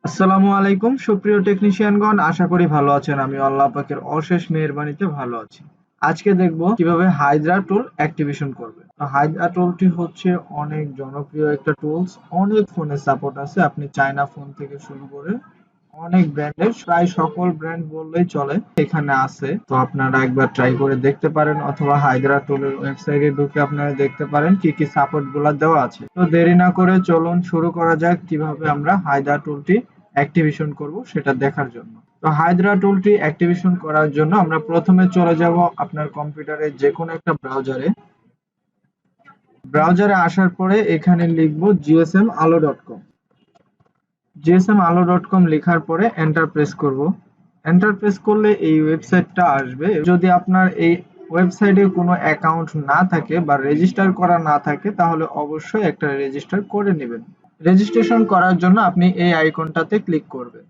আসসালামু আলাইকুম সুপ্রিয় টেকনিশিয়ানগণ, আশা করি ভালো আছেন। আমি আল্লাহ পাকের অশেষ মেহেরবানিতে ভালো আছি। আজকে দেখব কিভাবে হাইড্রা টুল অ্যাক্টিভেশন করবে। হাইড্রা টুলটি হচ্ছে অনেক জনপ্রিয় একটা টুলস, অনেক ফোনে সাপোর্ট আছে। আপনি চায়না ফোন থেকে শুরু করে অনেক ব্র্যান্ডের, প্রায় সকল ব্র্যান্ড বললেই চলে এখানে আছে। তো আপনারা একবার ট্রাই করে দেখতে পারেন, অথবা হাইড্রা টুলের ওয়েবসাইটে ঢুকে আপনারা দেখতে পারেন কি কি সাপোর্ট গুলা দেওয়া আছে। তো দেরি না করে চলুন শুরু করা যাক কিভাবে আমরা হাইড্রা টুলটি অ্যাক্টিভেশন করব সেটা দেখার জন্য। তো হাইড্রা টুলটি অ্যাক্টিভেশন করার জন্য আমরা প্রথমে চলে যাব আপনার কম্পিউটারে যে কোনো একটা ব্রাউজারে। ব্রাউজারে আসার পরে এখানে লিখব gsm-alo.com। gsm-alo.com লেখার পরে এন্টার প্রেস করব। এন্টার প্রেস করলে এই ওয়েবসাইটটা আসবে। যদি আপনার এই ওয়েবসাইটে কোনো অ্যাকাউন্ট না থাকে বা রেজিস্টার করা না থাকে তাহলে অবশ্যই একটা রেজিস্টার করে নেবেন। রেজিস্ট্রেশন করার জন্য আপনি এই আইকনটাতে ক্লিক করবেন।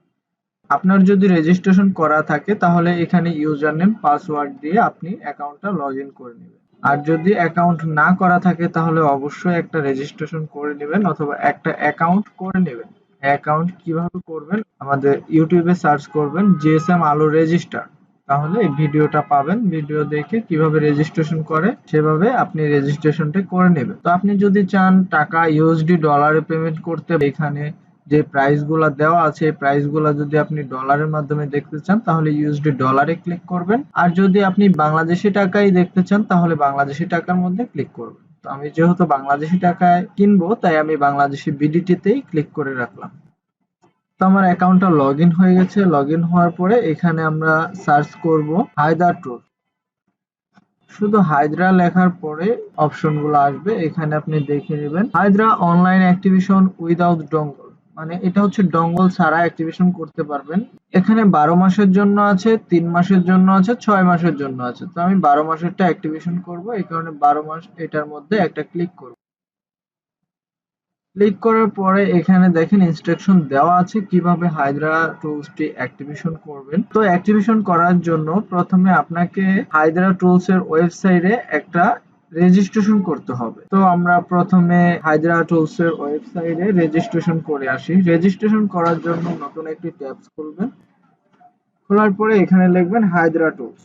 আপনার যদি রেজিস্ট্রেশন করা থাকে তাহলে এখানে ইউজার নেম পাসওয়ার্ড দিয়ে আপনি অ্যাকাউন্টটা লগ ইন করে নেবেন। আর যদি অ্যাকাউন্ট না করা থাকে তাহলে অবশ্যই একটা রেজিস্ট্রেশন করে নেবেন অথবা একটা অ্যাকাউন্ট করে নেবেন। অ্যাকাউন্ট কিভাবে করবেন, আমাদের ইউটিউবে সার্চ করবেন জিএসএম আলো রেজিস্টার, তাহলে এই ভিডিওটা পাবেন। ভিডিও দেখে কিভাবে রেজিস্ট্রেশন করে সেভাবে আপনি রেজিস্ট্রেশনটা করে নেবেন। তো আপনি যদি চান টাকা ইউএসডি ডলারে পেমেন্ট করতে, এখানে যে প্রাইস গুলা দেওয়া আছে এই প্রাইস গুলা যদি আপনি ডলারের মাধ্যমে দেখতে চান তাহলে ইউএসডি ডলারে ক্লিক করবেন। আর যদি আপনি বাংলাদেশি টাকায় দেখতে চান তাহলে বাংলাদেশি টাকার মধ্যে ক্লিক করবেন। তো আমি যেহেতু বাংলাদেশি টাকায় কিনবো তাই আমি বাংলাদেশি বিডিটিতেই ক্লিক করে রাখলাম। তো আমার অ্যাকাউন্টটা লগ ইন হয়ে গেছে। লগ ইন হওয়ার পরে এখানে আমরা সার্চ করব হায়দ্রা টুল। শুধু হায়দ্রা লেখার পরে অপশনগুলো আসবে, এখানে আপনি দেখে নেবেন হায়দ্রা অনলাইন অ্যাক্টিভেশন উইদাউট ডঙ্গল, মানে এটা হচ্ছে ডঙ্গল ছাড়া অ্যাক্টিভেশন করতে পারবেন। এখানে 12 মাসের জন্য আছে, 3 মাসের জন্য আছে, 6 মাসের জন্য আছে। তো আমি 12 মাসেরটা অ্যাক্টিভেশন করব, এই কারণে 12 মাস এটার মধ্যে একটা ক্লিক করব। ক্লিক করার পরে এখানে দেখেন ইনস্ট্রাকশন দেওয়া আছে কিভাবে হায়দ্রা টুলসটি অ্যাক্টিভেশন করবেন। তো অ্যাক্টিভেশন করার জন্য প্রথমে আপনাকে হায়দ্রা টুলস এর ওয়েবসাইটে একটা রেজিস্ট্রেশন করতে হবে। তো আমরা প্রথমে হায়দ্রা টুলস এর ওয়েবসাইটে রেজিস্ট্রেশন করে আসি। রেজিস্ট্রেশন করার জন্য নতুন একটি ট্যাবস খুলবেন। খোলার পরে এখানে লিখবেন হায়দ্রা টুলস।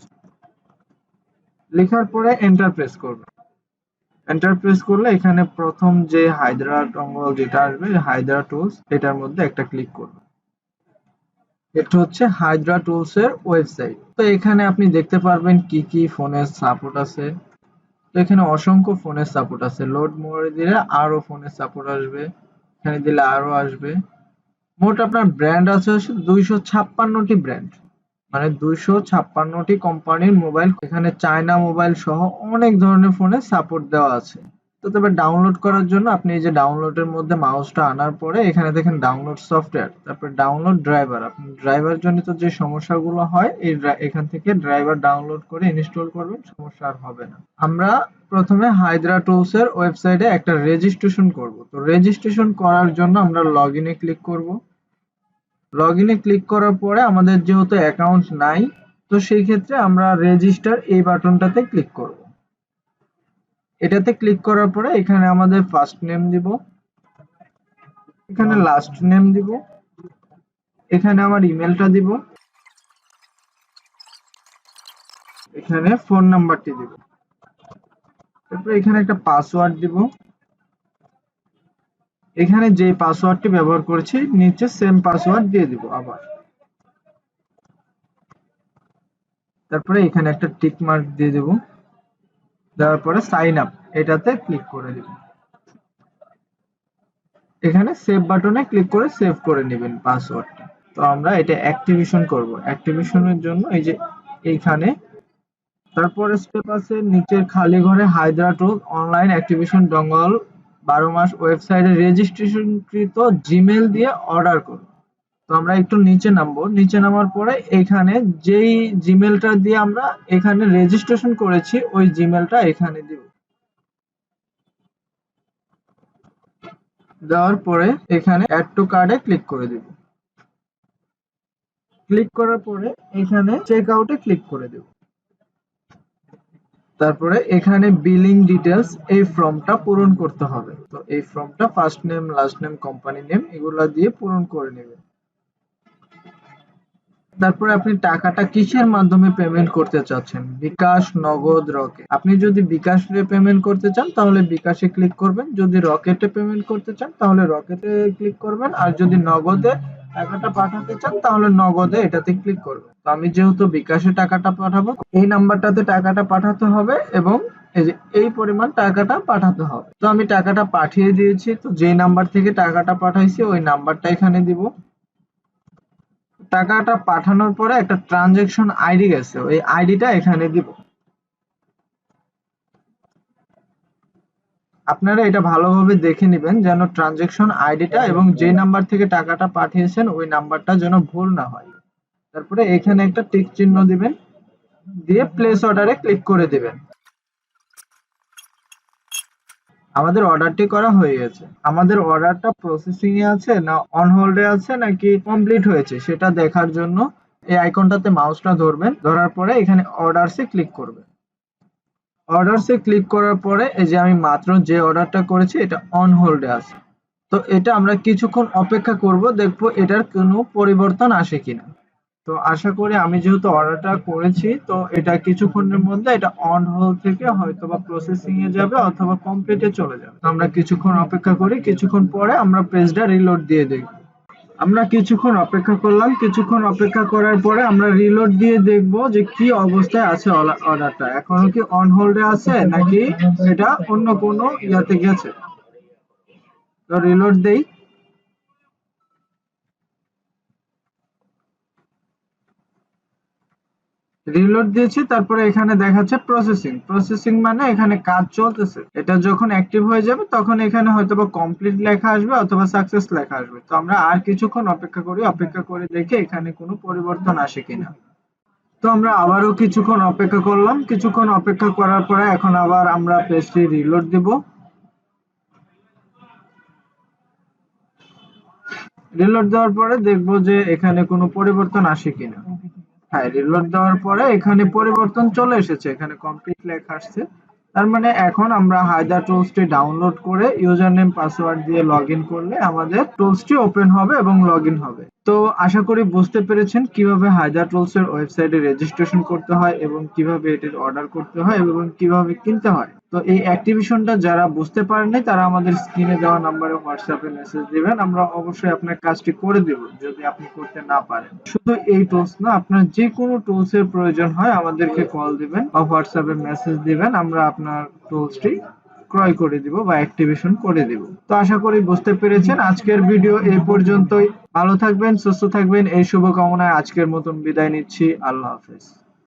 লেখার পরে এন্টার প্রেস করবেন। এন্টার প্রেস করলে এখানে প্রথম যে হায়দ্রা টঙ্গল যেটা আসবে হায়দ্রা টুলস, এটার মধ্যে একটা ক্লিক করুন। এটা হচ্ছে হায়দ্রা টুলস এর ওয়েবসাইট। তো এখানে আপনি দেখতে পারবেন কি কি ফোনের সাপোর্ট আছে। তো এখানে অসংখ্য ফোনের সাপোর্ট আছে। লোড মোরে দিলে আরো ফোনের সাপোর্ট আসবে, এখানে দিলে আরো আসবে। মোট আপনার ব্র্যান্ড আছে 256টি ব্র্যান্ড, মানে 256টি কোম্পানির মোবাইল, এখানে চায়না মোবাইল সহ অনেক ধরনের ফোনে সাপোর্ট দেওয়া আছে। তো তবে ডাউনলোড করার জন্য আপনি এই যে ডাউনলোডের মধ্যে মাউসটা আনার পরে এখানে দেখেন ডাউনলোড সফটওয়্যার, তারপর ডাউনলোড ড্রাইভার। আপনি ড্রাইভার জনিত যে সমস্যাগুলো হয় এখান থেকে ড্রাইভার ডাউনলোড করে ইনস্টল করবেন, সমস্যা আর হবে না। আমরা প্রথমে হায়দ্রা টুলস এর ওয়েবসাইটে একটা রেজিস্ট্রেশন করব। তো রেজিস্ট্রেশন করার জন্য আমরা লগইনে ক্লিক করব। লগইনে ক্লিক করার পরে আমাদের যেহেতু অ্যাকাউন্ট নাই, তো সেই ক্ষেত্রে আমরা রেজিস্টার এই বাটনটাতে ক্লিক করব। এটাতে ক্লিক করার পরে এখানে আমাদের ফার্স্ট নেম দিব, এখানে লাস্ট নেম দিব, এখানে আমার ইমেলটা দিব, এখানে ফোন নাম্বারটি দিব, তারপর এখানে একটা পাসওয়ার্ড দিব। এখানে যে পাসওয়ার্ডটি ব্যবহার করেছি নিচে সেম পাসওয়ার্ড দিয়ে দিব আবার। তারপরে এখানে একটা টিক মার্ক দিয়ে দেব। দেওয়ার পরে সাইন আপ এটাতে ক্লিক করে দিব। এখানে সেভ বাটনে ক্লিক করে সেভ করে নেবেন পাসওয়ার্ডটা। তো আমরা এটা অ্যাক্টিভেশন করব। অ্যাক্টিভেশনের জন্য এই যে এইখানে তারপরে স্টেপ আছে নিচের খালি ঘরে হায়দ্রা টুল অনলাইন অ্যাক্টিভেশন ডঙ্গল 12 মাস ওয়েবসাইটে রেজিস্ট্রেশনকৃত জিমেল দিয়ে অর্ডার করুন। তো আমরা একটু নিচে নামবো। নিচে নামার পরে এখানে যেই জিমেলটা দিয়ে আমরা এখানে রেজিস্ট্রেশন করেছি ওই জিমেলটা এখানে দিব। দেওয়ার পরে এখানে অ্যাড টু কার্ডে ক্লিক করে দিব। ক্লিক করার পরে এখানে চেক আউটে ক্লিক করে দেব। তারপরে এখানে বিলিং ডিটেলস এই ফর্মটা পূরণ করতে হবে। তো এই ফর্মটা first name, last name, company name এগুলা দিয়ে পূরণ করে নেবেন। তারপরে আপনি টাকাটা কিসের মাধ্যমে পেমেন্ট করতে চাচ্ছেন, বিকাশ, নগদ, রকেট। আপনি যদি বিকাশে পেমেন্ট করতে চান তাহলে বিকাশে ক্লিক করবেন, যদি রকেটে পেমেন্ট করতে চান তাহলে রকেটে ক্লিক করবেন, আর যদি নগদে টাকাটা পাঠাতে চান তাহলে নগদে এটাতে ক্লিক করবেন। তো আমি যেহেতু বিকাশে টাকাটা পাঠাবো, এই নাম্বারটাতে টাকাটা পাঠাতে হবে এবং এই যে এই পরিমাণ টাকাটা পাঠাতে হবে। তো আমি টাকাটা পাঠিয়ে দিয়েছি, তো যে নাম্বার থেকে টাকাটা পাঠাইছি ওই নাম্বারটা এখানে দিব। টাকাটা পাঠানোর পরে একটা ট্রানজাকশন আইডি গেছে, ওই আইডিটা এখানে দিব। আপনারা এটা ভালোভাবে দেখে নেবেন যেন ট্রানজাকশন আইডিটা এবং যে নাম্বার থেকে টাকাটা পাঠিয়েছেন ওই নাম্বারটা যেন ভুল না হয়। তারপরে এখানে একটা টিক চিহ্ন দিবেন, দিয়ে প্লেস অর্ডারে ক্লিক করে দিবেন। আমাদের অর্ডারটি করা হয়ে গেছে। আমাদের অর্ডারটা প্রসেসিং এ আছে না অন হোল্ডে আছে নাকি কমপ্লিট হয়েছে সেটা দেখার জন্য এই আইকনটাতে মাউসটা ধরবেন, ধরার পরে এখানে অর্ডারসে ক্লিক করবেন। অর্ডারসে ক্লিক করার পরে এই যে আমি মাত্র যে অর্ডারটা করেছি এটা অন হোল্ডে আছে। তো এটা আমরা কিছুক্ষণ অপেক্ষা করব, দেখবো এটার কোনো পরিবর্তন আসে কিনা। তো আশা করি আমি যেহেতু অর্ডারটা করেছি তো এটা কিছুক্ষণের মধ্যে এটা অন হোল্ড থেকে হয়তোবা প্রসেসিং এ যাবে অথবা কমপ্লিটে চলে যাবে। তো আমরা কিছুক্ষণ অপেক্ষা করি, কিছুক্ষণ পরে আমরা পেজটা রিলোড দিয়ে দেখব। আমরা কিছুক্ষণ অপেক্ষা করলাম, কিছুক্ষণ অপেক্ষা করার পরে আমরা রিলোড দিয়ে দেখব যে কি অবস্থায় আছে অর্ডারটা, এখনো কি অন হোল্ডে আছে নাকি এটা অন্য কোনো ইয়াতে গেছে। তো রিলোড দেই। রিলোড দিয়েছি, তারপরে এখানে দেখাচ্ছে প্রসেসিং। প্রসেসিং মানে এখানে কাজ চলতেছে। এটা যখন অ্যাক্টিভ হয়ে যাবে তখন এখানে হয়তোবা কমপ্লিট লেখা আসবে অথবা সাকসেস লেখা আসবে। তো আমরা আর কিছুক্ষণ অপেক্ষা করি, অপেক্ষা করে দেখে এখানে কোনো পরিবর্তন আসে কিনা। তো আমরা আবারও কিছুক্ষণ অপেক্ষা করলাম, কিছুক্ষণ অপেক্ষা করার পরে এখন আবার আমরা পেজটি রিলোড দিব। রিলোড দেওয়ার পরে দেখবো যে এখানে কোনো পরিবর্তন আসে কিনা। হ্যাঁ, রিলোড দেওয়ার পরে এখানে পরিবর্তন চলে এসেছে, এখানে কমপ্লিট লেখা আসছে। তার মানে এখন আমরা হায়দা টুলসটি ডাউনলোড করে ইউজার নেম পাসওয়ার্ড দিয়ে লগইন করলে আমাদের টুলসটি ওপেন হবে এবং লগইন হবে। তো আশা করি বুঝতে পেরেছেন কিভাবে হায়দা টুলস এর ওয়েবসাইটে রেজিস্ট্রেশন করতে হয় এবং কিভাবে এটির অর্ডার করতে হয় এবং কিভাবে কিনতে হয়। তো এই অ্যাক্টিভিশনটা যারা বুঝতে পারেননি তারা আমাদের স্ক্রিনে দেওয়া নম্বরে হোয়াটসঅ্যাপে মেসেজ দিবেন, আমরা অবশ্যই আপনার কাজটি করে দেব যদি আপনি করতে না পারেন। শুধু এই টুলস না, আপনার যে কোনো টুলস এর প্রয়োজন হয় আমাদেরকে কল দিবেন বা হোয়াটসঅ্যাপে মেসেজ দিবেন, আমরা আপনার টুলসটি ক্রয় করে দিব বা অ্যাক্টিভেশন করে দিব। তো আশা করি বুঝতে পেরেছেন। আজকের ভিডিও এই পর্যন্তই। ভালো থাকবেন, সুস্থ থাকবেন এই শুভকামনায় আজকের মতন বিদায় নিচ্ছি। আল্লাহ হাফেজ।